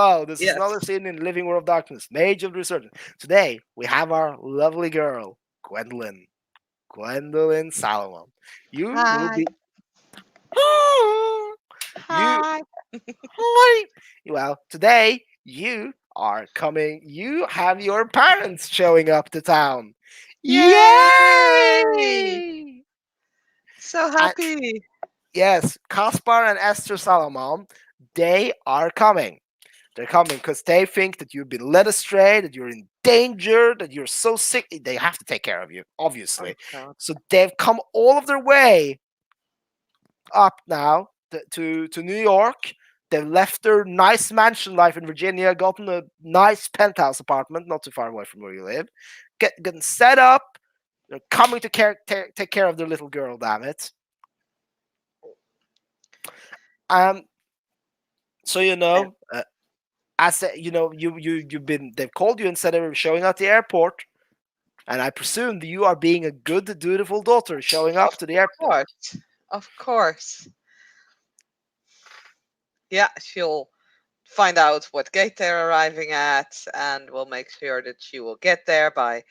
Oh, this is another Yes. scene in Living World of Darkness, Mage of the Resurgence. Today, we have our lovely girl, Gwendolyn. Gwendolyn Salomon. You will Hi. be. You. Hi. Well, today, you are coming. You have your parents showing up to town. Yay! Yay! So And happy. yes, Kaspar and Esther Salomon, they are coming. They're coming because they think that you've been led astray, that you're in danger, that you're so sick. They have to take care of you, Oh obviously. God. So they've come all of their way up now to New York. They've left their nice mansion life in Virginia, gotten a nice penthouse apartment not too far away from where you live, getting set up. They're coming to take care of their little girl. Damn it! Um. So And as you've been they've called you instead of showing at the airport, and I presume that you are being a good, dutiful daughter showing of up to the airport. course, of course. Yeah, she'll find out what gate they're arriving at, and we'll make sure that she will get there by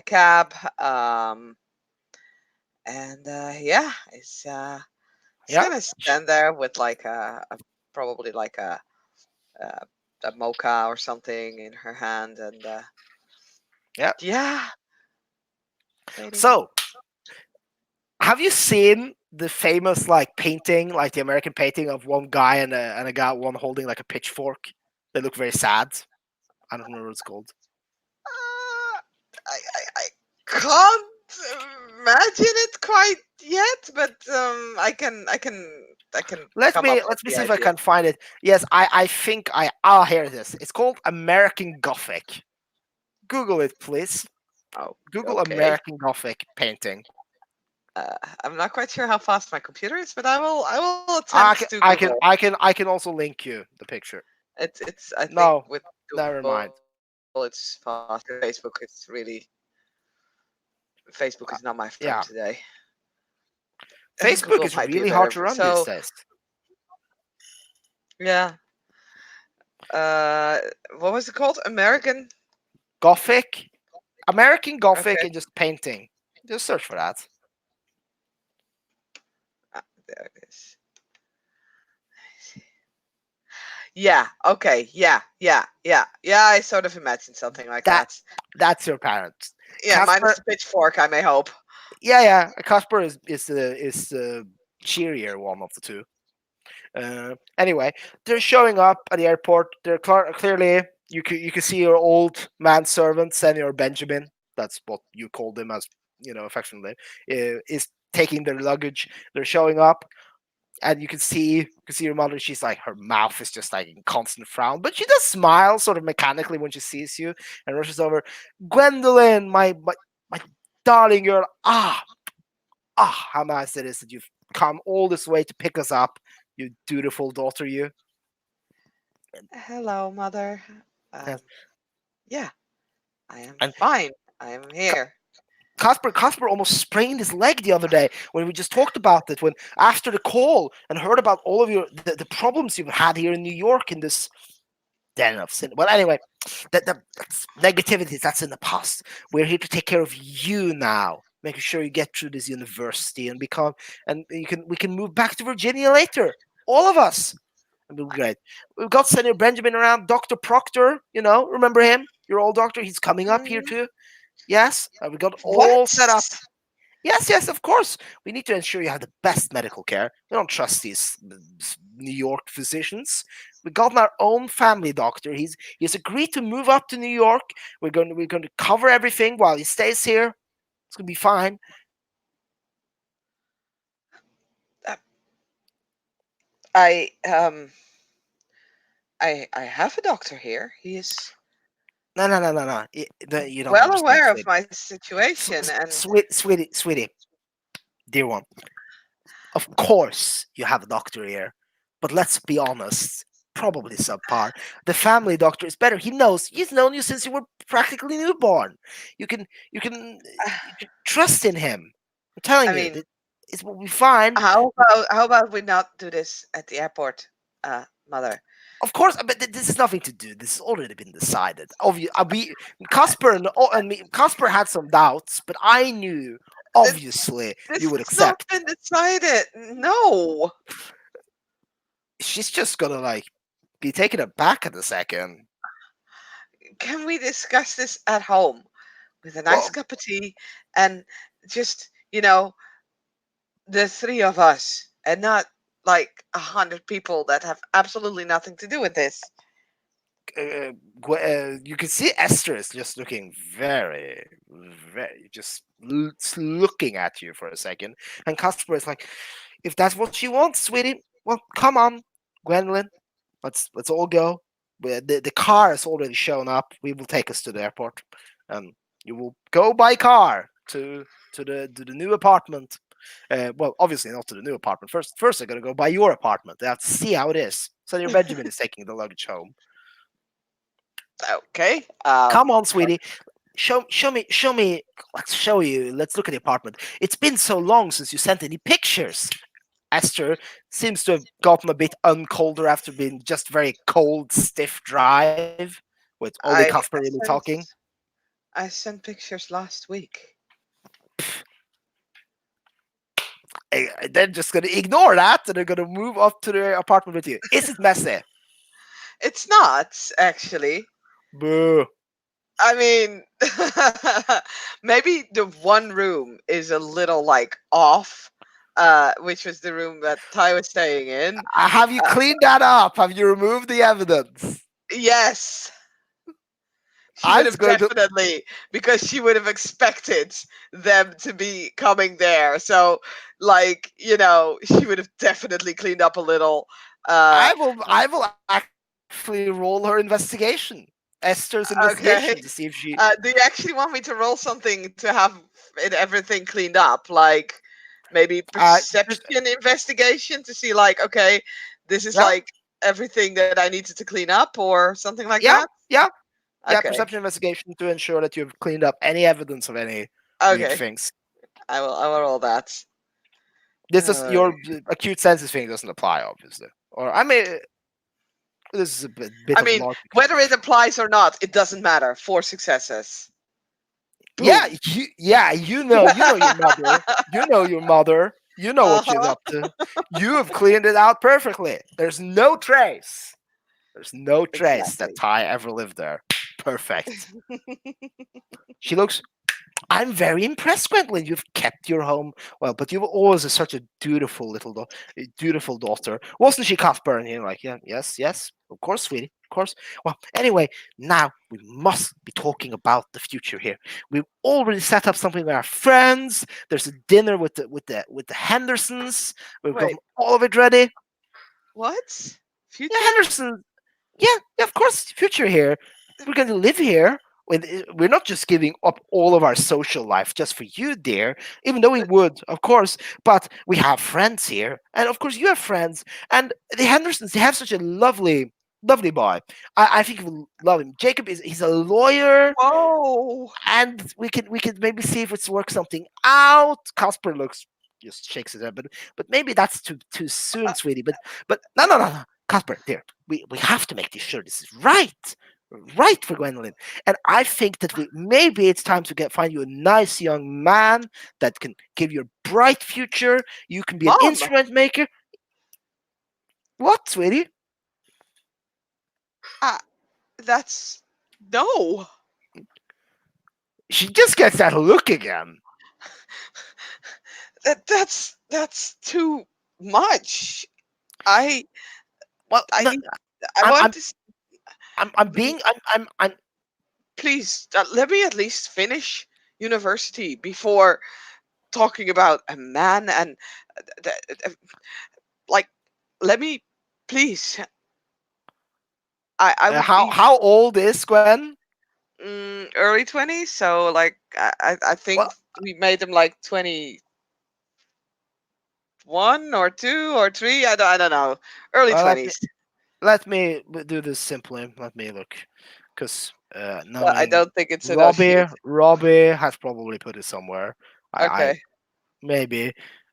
cab. And yeah, it's Yeah, gonna stand there with like probably like uh, a mocha or something in her hand, and yeah. yeah, waiting. So have you seen the famous like painting, like the American painting of one guy and a guy one holding like a pitchfork? They look very sad. I don't remember what it's called. I can't imagine it quite yet, but I can Let come up me with let me the see if I idea. can find it. Yes, I think here it is. It's called American Gothic. Google it, please. Oh, Google okay. American Gothic painting. I'm not quite sure how fast my computer is, but I will attempt to Google. I can also link you the picture. It's I think No, with never Google mind. it's faster. Facebook is really Facebook is not my friend Yeah, today. Google Facebook is might be really better. hard to run these So days. yeah, uh, what was it called? American. Gothic, American Gothic, Okay, and just painting. Just search for that. there it is. Yeah. Okay. Yeah. I sort of imagined something like That that. that's your parents. Yeah, minus Casper, the pitchfork, I may hope. yeah. Casper is the cheerier one of the two. Anyway, they're showing up at the airport. They're clearly you can see your old manservant, Senior Benjamin. That's what you called him as affectionately. Is taking their luggage. They're showing up, and you can see your mother. She's like her mouth is just like in constant frown, but she does smile sort of mechanically when she sees you and rushes over. Gwendolyn, my darling girl. How nice it is that you've come all this way to pick us up. You dutiful daughter, you. Hello, mother. Yes. Yeah, I am And fine. I am here. Casper almost sprained his leg the other day when we just talked about it. When after the call and heard about all of the problems you've had here in New York in this den of sin. Well, anyway, that's negativity. That's in the past. We're here to take care of you now, making sure you get through this university and we can move back to Virginia later. All of us. It'll be great. We've got Senator Benjamin around, Dr. Proctor, remember him? Your old doctor, he's coming up here Mm, too. Yes, we got all set up. what? Yes, yes, of course. We need to ensure you have the best medical care. We don't trust these New York physicians. We got our own family doctor. He's agreed to move up to New York. We're going to cover everything while he stays here. It's gonna be fine. Uh, I I have a doctor here. He is No, no, no, no, no. You don't well understand, aware of sweetie. my situation, and Sweetie, dear one. Of course, you have a doctor here, but let's be honest, probably subpar. The family doctor is better. He's known you since you were practically newborn. You can you can you can trust in him. I'm telling I you, mean, it will be fine. how about we not do this at the airport, mother? Of course, but this is nothing to do. This has already been decided. We Casper and me, Casper had some doubts, but I knew Th- obviously This you would has not accept. been decided. No. She's just gonna like be taken aback at a second. Can we discuss this at home with a nice Well, cup of tea and just, you know, the three of us and not like 100 people that have absolutely nothing to do with this? you can see Esther is just looking very, just looking at you for a second, and Casper is like, "If that's what she wants, sweetie, well, come on, Gwendolyn, let's all go. The car has already shown up. We will take us to the airport, and you will go by car to the new apartment. Well, obviously not to the new apartment. First, they're gonna go by your apartment. They have to see how it is. So your Benjamin is taking the luggage home. Okay. Come on, sweetie. Show me. Let's show you. Let's look at the apartment. It's been so long since you sent any pictures. Esther seems to have gotten a bit uncolder after being just very cold, stiff drive with only I, Casper I really sent talking. I sent pictures last week. They're just gonna ignore that and they're gonna move up to their apartment with you. Is it messy? It's not actually. Boo. I mean, maybe the one room is a little like off, which was the room that Ty was staying in. Have you Uh, cleaned that up? Have you removed the evidence? yes, she I would was have going to. definitely, because she would have expected them to be coming there. So, like, she would have definitely cleaned up a little. Uh, I will actually roll her investigation. Esther's investigation to see if okay. she. Do you actually want me to roll something to have everything cleaned up? Like maybe Just, perception investigation to see, like, okay, this is yeah, like everything that I needed to clean up or something like yeah, that? yeah, yeah. Okay. Perception investigation to ensure that you've cleaned up any evidence of any weird Okay. things. I will roll that. This is Uh, your acute senses thing doesn't apply, obviously. Or I mean, this is a bit I of a mean, mark. whether it applies or not, it doesn't matter. Four successes. Yeah, Boom. you know your mother. You know your mother. You know what she's Uh-huh. up to. You have cleaned it out perfectly. There's no trace. There's no trace that Exactly. Ty ever lived there. Perfect. She looks. I'm very impressed, Gwendolyn. You've kept your home well, but you've always such a dutiful dutiful daughter, wasn't she, Cuthbert? And you're like, yeah, yes, yes, of course, sweetie, of course. Well, anyway, now we must be talking about the future here. We've already set up something with our friends. There's a dinner with the Hendersons. We've gotten Wait, all of it ready. what? Yeah, Future? Henderson. Yeah, of course, future here. We're going to live here. We're not just giving up all of our social life just for you, dear. Even though we would, of course, but we have friends here, and of course you have friends. And the Hendersons, they have such a lovely boy. I think you will love him. Jacob he's a lawyer, Whoa. and we could maybe see if it's work something out. Casper looks just shakes his head, but maybe that's too soon, Uh, sweetie. But no, Casper, dear, we have to make this sure this is right for Gwendolyn. And I think that maybe it's time to find you a nice young man that can give you a bright future. You can be an Mom, instrument maker. What, sweetie? uh, that's no. She just gets that look again. That's too much. I Well, I no, need. I I'm want I'm to. I'm being I'm Please let me at least finish university before talking about a man and like let me please. I would be how old is Gwen? early 20s, so like I think Well, we made them like 21 or 2 or 3. I don't know. Early well, let me 20s. do this simply. Let me look, because But I knowing don't think it's associated. Robbie has probably put it somewhere. I Okay. maybe.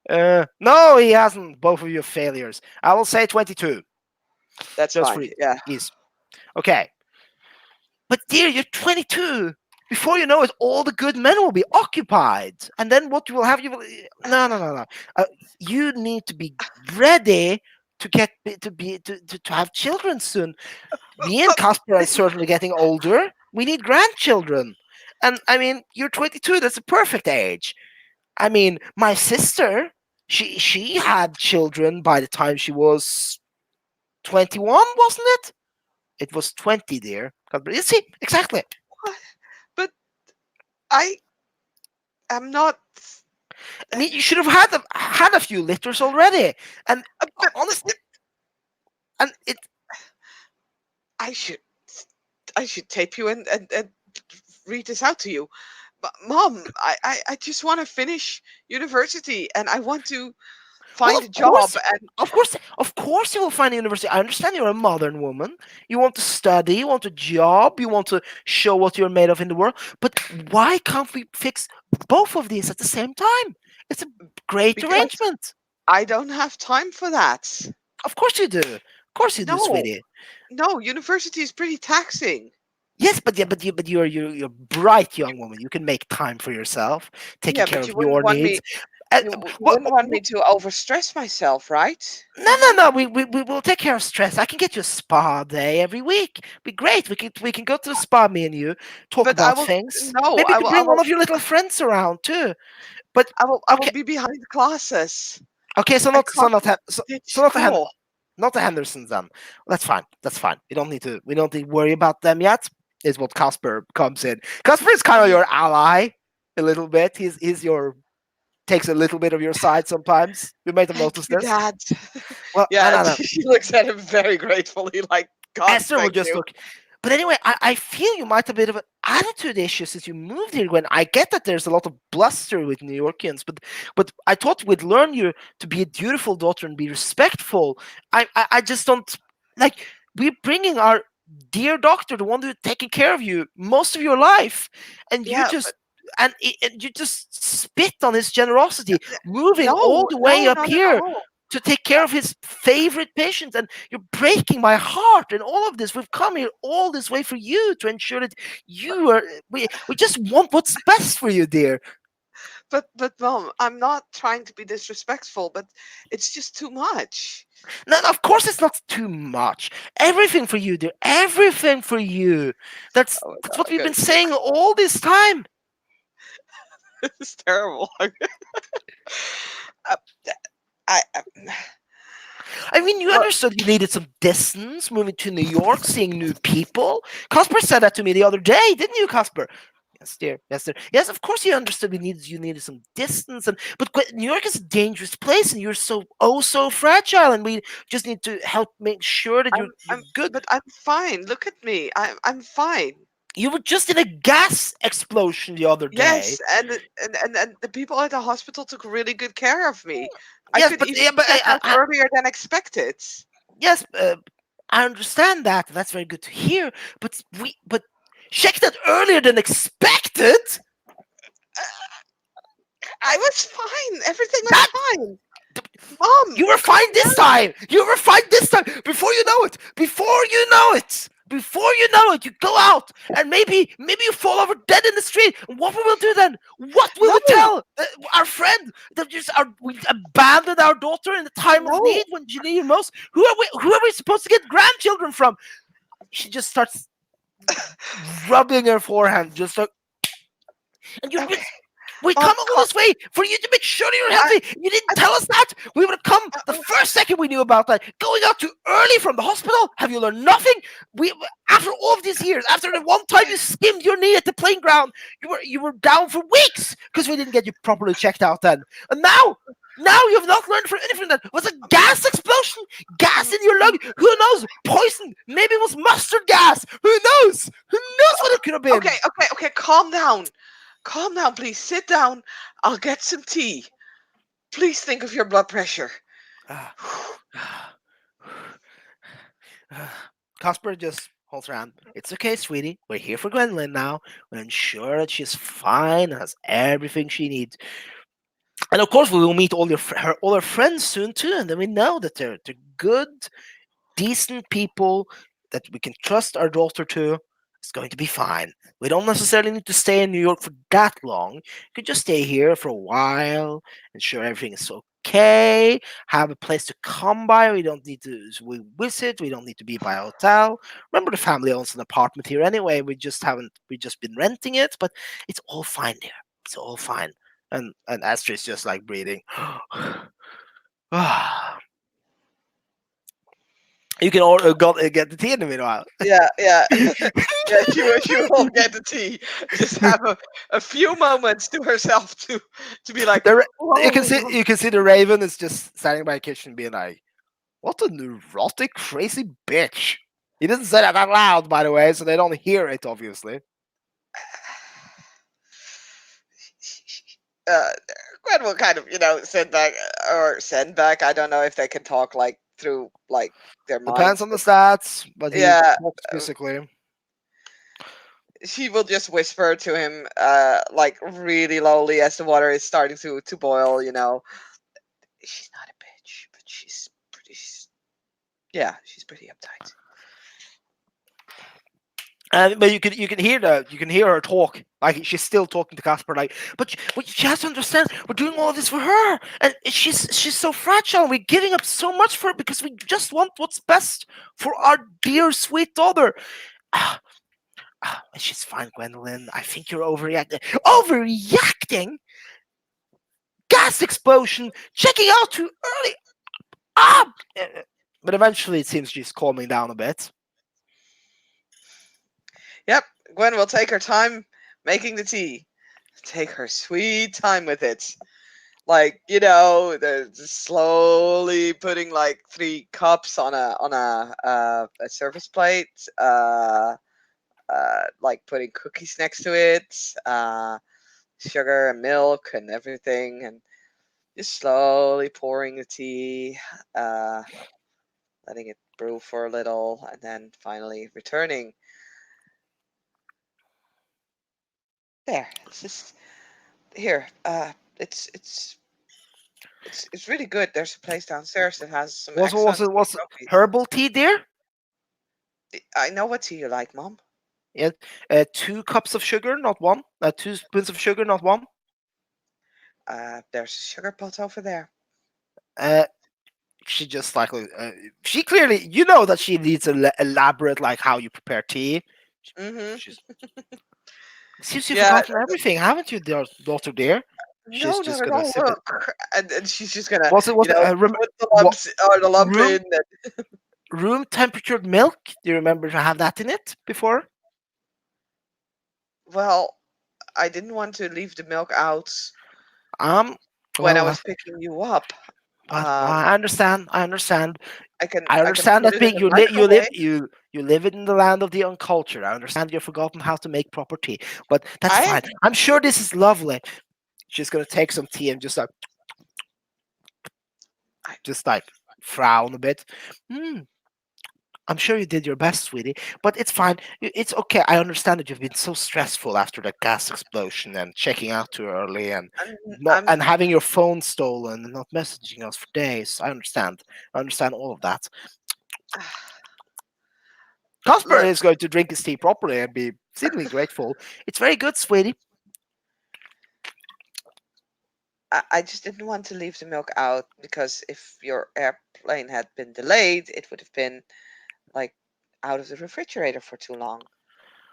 No, he hasn't. Both of you failures. I will say 22. That's Just fine. for you. Yeah. Yes. Okay. But dear, you're 22. Before you know it, all the good men will be occupied, and then what you will have, you will no, no, no, no. Uh, you need to be ready to get to have children soon. Me and But Casper are certainly getting older. We need grandchildren, and I mean, you're 22. That's a perfect age. I mean, my sister, she had children by the time she was 21, wasn't it? It was 20, dear. You see, exactly. but I am not. I mean, you should have had a few liters already. And But honestly, and it. I should I should tape you and read this out to you. But Mom, I just want to finish university and I want to Well, find a job and of course, you will find a university. I understand you're a modern woman. You want to study. You want a job. You want to show what you're made of in the world. But why can't we fix both of these at the same time? It's a great because arrangement. I don't have time for that. Of course you do. Of course you do, No, sweetie. no, university is pretty taxing. Yes, but yeah, but you're a bright young woman. You can make time for yourself, taking Yeah, care but of your needs. you wouldn't want me to overstress myself, right? No, no, no. We will take care of stress. I can get you a spa day every week. Be great. We can go to the spa, me and you, talk But I about will things. no, Maybe you can bring one of your little friends around too. But I will okay, be behind the classes. okay. So I not so can't not so, ditch so not the hand school. not the Hendersons then. That's fine. That's fine. We don't need to worry about them yet. Is what Casper comes in. Casper is kind of your ally a little bit. He's your takes a little bit of your side sometimes. You might have Thank noticed you, this. Dad. Well, no, Yeah, no, no. she looks at him very gratefully, like, God, Esther will thank just you. look. But anyway, I feel you might have a bit of an attitude issue since you moved here. When I get that there's a lot of bluster with New Yorkians, but I thought we'd learn you to be a dutiful daughter and be respectful. I just don't like we're bringing our dear doctor, the one who's taking care of you most of your life, and you Yeah, just and you just spit on his generosity, moving all no, the way no, up not at here all. to take care of his favorite patients, and you're breaking my heart and all of this. We've come here all this way for you to ensure that you are we just want what's best for you, dear. But Mom, I'm not trying to be disrespectful, but it's just too much. No, no, of course it's not too much. Everything for you, dear. Everything for you. that's Oh my that's God, what I'm we've been gonna puke. saying all this time. It's terrible. Uh, I, I I mean, you well, understood you needed some distance, moving to New York, seeing new people. Casper said that to me the other day, didn't you, Casper? Yes, dear. Yes, dear. Yes, of course you understood you needed some distance, and but New York is a dangerous place, and you're so fragile, and we just need to help make sure that you're good. but I'm fine. Look at me. I'm fine. You were just in a gas explosion the other day. Yes, and the people at the hospital took really good care of me. I Yes, could but even yeah, but check out earlier than expected. yes, I understand that. And that's very good to hear. But check that earlier than expected. I was fine. Everything went That fine. Mom, You were calm fine this down. time. You were fine this time. Before you know it. Before you know it. Before you know it, you go out and maybe you fall over dead in the street. And what we will do then? What we No, will tell our friend that we abandoned our daughter in the time of no, need when she needed most. Who are we supposed to get grandchildren from? She just starts rubbing her forehead, just like, and you okay, we Mom, come all this way for you to make sure that you're I, healthy. You didn't I, tell us that. We would have come the I- first second we knew about that. Going out too early from the hospital. Have you learned nothing? We After all of these years, after the one time you skimmed your knee at the playing ground, you were down for weeks because we didn't get you properly checked out then. And now you have not learned from anything. That was a gas explosion, gas in your lung. Who knows? Poison. Maybe it was mustard gas. Who knows? Who knows what it could have okay, been? okay, okay. Calm down. Calm down, please. Sit down. I'll get some tea. Please think of your blood pressure. Casper just holds her hand. It's okay, sweetie. We're here for Gwendolyn now. We'll ensure that she's fine, has everything she needs. And of course, we will meet all her friends soon too. And then we know that they're good, decent people that we can trust our daughter to. It's going to be fine. We don't necessarily need to stay in New York for that long. We could just stay here for a while, ensure everything is okay, have a place to come by. We don't need to we visit. We don't need to be by a hotel. Remember, the family owns an apartment here anyway. We just been renting it, but it's all fine there. It's all fine. And Astrid's just like breathing. You can order, get the tea in the meanwhile. Yeah, yeah. Yeah, she will get the tea. Just have a few moments to herself to be like, oh, You can see the Raven is just standing by the kitchen, being like, "What a neurotic, crazy bitch." He didn't say that out loud, by the way, so they don't hear it. Obviously, uh, Gwen will kind of, send back or send back. I don't know if they can talk like through like their depends minds, on the but stats, but he yeah, talks physically. she will just whisper to him, like really lowly as the water is starting to boil. She's not a bitch, but she's pretty. Yeah, she's pretty uptight. And but you can hear you can hear her talk, like she's still talking to Casper, like, but she has to understand we're doing all this for her, and she's so fragile. We're giving up so much for her because we just want what's best for our dear sweet daughter. Ah, she's fine, Gwendolyn. I think you're overreacting. Overreacting? Gas explosion! Checking out too early. Ah! But eventually, it seems she's calming down a bit. Yep, Gwen will take her time making the tea. Take her sweet time with it. Like, they're just slowly putting like 3 cups on a service plate. Like putting cookies next to it, sugar and milk and everything, and just slowly pouring the tea, uh, letting it brew for a little, and then finally returning. There, it's just here. It's really good. There's a place downstairs that has some excellent tea Was it coffees. herbal tea, dear? I know what tea you like, Mom. Yeah, 2 cups of sugar, not one. 2 spoons of sugar, not one. There's a sugar pot over there. Uh, she just like she clearly, you know, that she needs elaborate like how you prepare tea. Mm-hmm. She's seems you've Yeah. forgotten everything, haven't you, daughter dear? She's No, not just at gonna all. sip it. Look, and she's just gonna, Was it put the what lumps or the lump room in. room temperatured milk? Do you remember to have that in it before? Well, I didn't want to leave the milk out Um. when I Well, was picking you up. well, Um, I understand. I understand. I can put That it in big the microwave. you live in the land of the uncultured. I understand you've forgotten how to make proper tea, but that's I fine. I'm sure this is lovely. She's gonna take some tea and I just like frown a bit. Hmm. I'm sure you did your best, sweetie, but it's fine. It's okay. I understand that you've been so stressful after that gas explosion and checking out too early and not I'm and having your phone stolen and not messaging us for days. I understand. I understand all of that. Casper look. is going to drink his tea properly and be exceedingly grateful. It's very good, sweetie. I just didn't want to leave the milk out because if your airplane had been delayed, it would have been like out of the refrigerator for too long.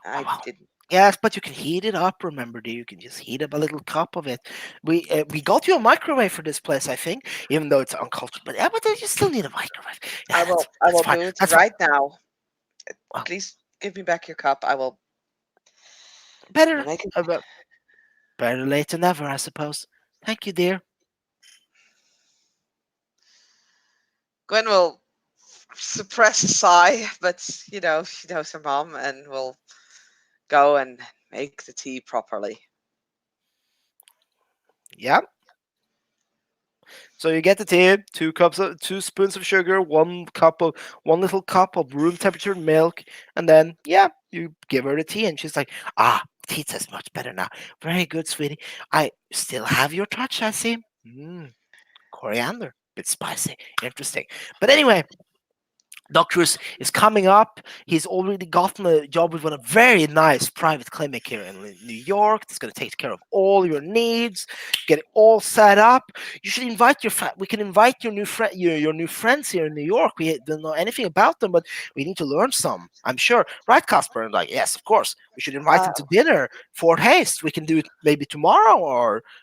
Oh, I well, didn't. yes, but you can heat it up. Remember, dear, you can just heat up a little cup of it. We got you a microwave for this place, I think, even though it's uncultured. But yeah, but you still need a microwave. Yeah, I that's will fine. do it That's fine. right now. Well, Please give me back your cup. I will better, make it. uh, better late than never, I suppose. Thank you, dear. Gwen will suppress a sigh, but she knows her mom and will go and make the tea properly. Yeah. So you get the tea, 2 spoons of sugar, 1 little cup of room temperature milk, and then yeah, you give her the tea, and she's like, ah, tea tastes much better now. Very good, sweetie. I still have your touch, I see. Coriander, bit spicy, interesting. But anyway, Doctor is coming up. He's already gotten a job with a very nice private clinic here in New York. It's going to take care of all your needs, get it all set up. You should invite we can invite your new friends here in New York. We don't know anything about them, but we need to learn some. I'm sure, right, Casper? And like, yes, of course. We should invite Uh, them to dinner for haste. We can do it maybe tomorrow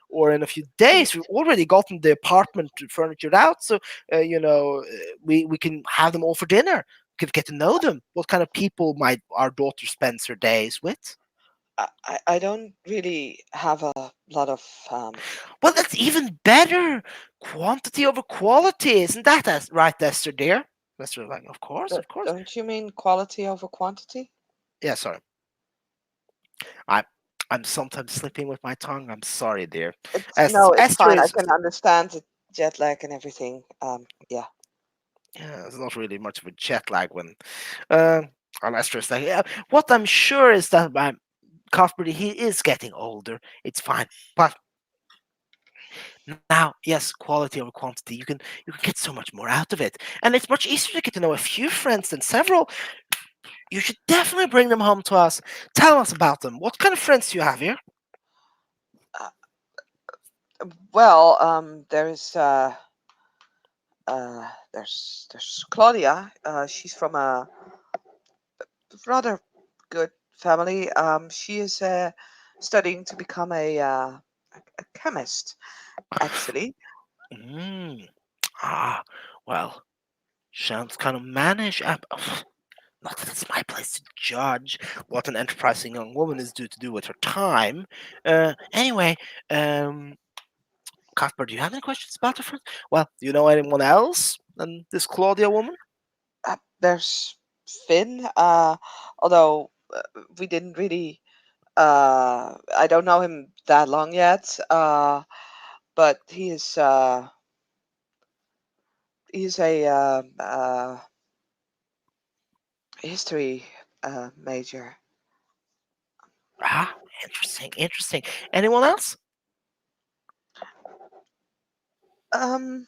or in a few days. We've already gotten the apartment furniture out, so we can have them all for dinner. Could get to know them. What kind of people might our daughter spends her days with? I don't really have a lot of Well, that's even better. Quantity over quality, isn't that right, Esther dear? Esther, like, of course, of course. don't you mean quality over quantity? Yeah, sorry. I, I'm sometimes slipping with my tongue. I'm sorry, dear. It's As no, it's Esther fine. I is, can understand the jet lag and everything. Yeah. yeah, it's not really much of a jet lag when, uh, and Esther is like, yeah. What I'm sure is that my Cuthbert, he is getting older. It's fine, but now, yes, quality over quantity. You can get so much more out of it, and it's much easier to get to know a few friends than several. You should definitely bring them home to us. Tell us about them. What kind of friends do you have here? Uh, well, there's Claudia. She's from a rather good family. She is studying to become a chemist, actually. Mm. Ah, well, sounds kind of mannish. Not that it's my place to judge what an enterprising young woman is due to do with her time. Anyway, um, Cuthbert, do you have any questions about her friends? Well, do you know anyone else than this Claudia woman? There's Finn. Although we didn't really. I don't know him that long yet. But he's a history major. Ah, interesting, interesting. Anyone else? Um.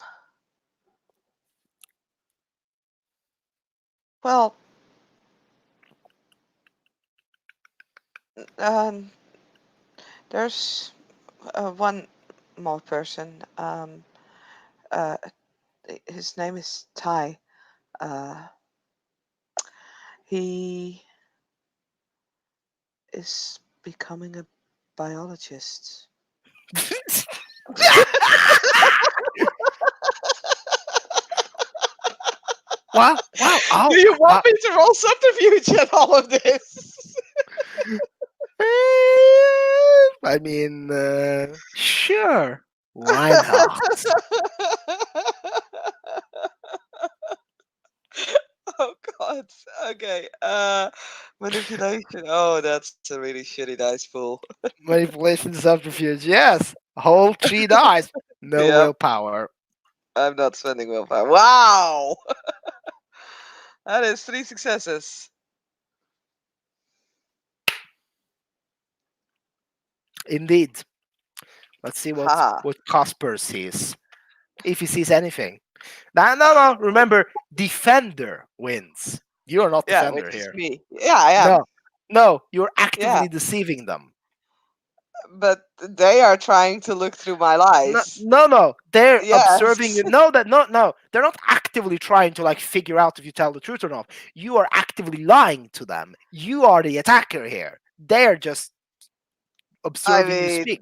Well. Um. There's one more person. Uh. His name is Ty. Uh. He is becoming a biologist. Wow, wow, Do oh, you want wow. me to roll subterfuge at all of this? I mean, sure. Why not? Oh God. Okay. Manipulation. Oh, that's a really shitty dice pool. Manipulation subterfuge, yes. Whole three dice. No Yep. willpower. I'm not spending willpower. Wow. That is three successes. Indeed. Let's see Ha. what Casper sees. If he sees anything. No. Remember, defender wins. You are not Yeah, which defender is here. me. Yeah, I am. No, no, you're Yeah, actively deceiving them. but they are trying to look through my No, lies. no, no. They're observing Yes. you. No, no. They're not actively trying to like figure out if you tell the truth or not. You are actively lying to them. You are the attacker here. They're just I observing you mean, speak.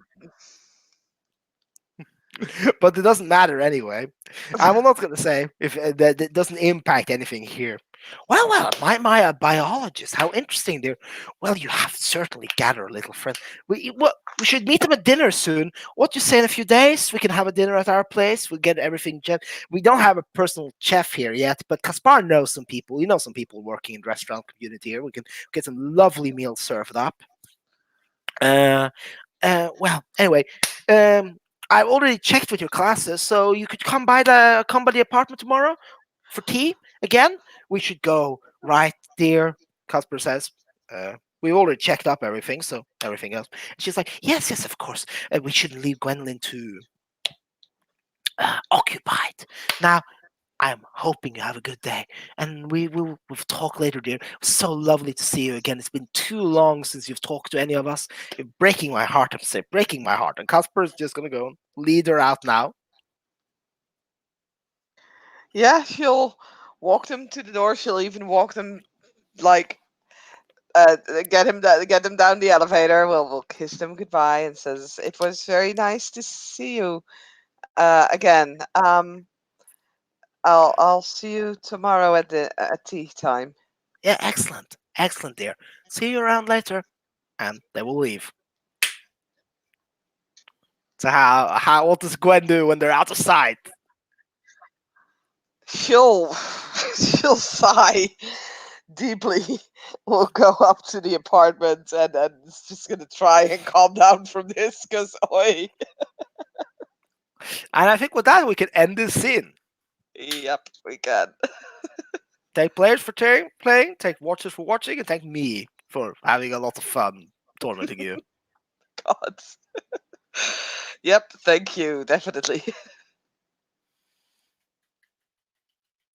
But it doesn't matter anyway. I'm not going to say if that doesn't impact anything here. Well, my biologist. How interesting there. Well, you have certainly gathered a little friend. We should meet them at dinner soon. What you say in a few days? We can have a dinner at our place. We'll get everything. We don't have a personal chef here yet, but Kaspar knows some people. You know some people working in the restaurant community here. We can get some lovely meals served up. Uh, well, anyway, um, I've already checked with your classes, so you could come by the apartment tomorrow for tea again. We should go right there. Casper says. We already checked up everything, so everything else. And she's like, yes, of course. We shouldn't leave Gwendolyn too occupied. Now, I'm hoping you have a good day, and we'll talk later, dear. So lovely to see you again. It's been too long since you've talked to any of us. You're breaking my heart, I'm saying, breaking my heart. And Casper's just gonna go lead her out now. Yeah, she'll walk them to the door. She'll even walk them like get them down the elevator. We'll kiss them goodbye and says it was very nice to see you again. I'll see you tomorrow at the at tea time. Yeah, excellent, excellent, dear. See you around later, and they will leave. So how what does Gwen do when they're out of sight? She'll she'll sigh deeply. We'll go up to the apartment and it's just gonna try and calm down from this because oi. And I think with that we can end this scene. Yep, we can. Thank players for playing, thank watchers for watching, and thank me for having a lot of fun tormenting you. God. Yep, thank you, definitely.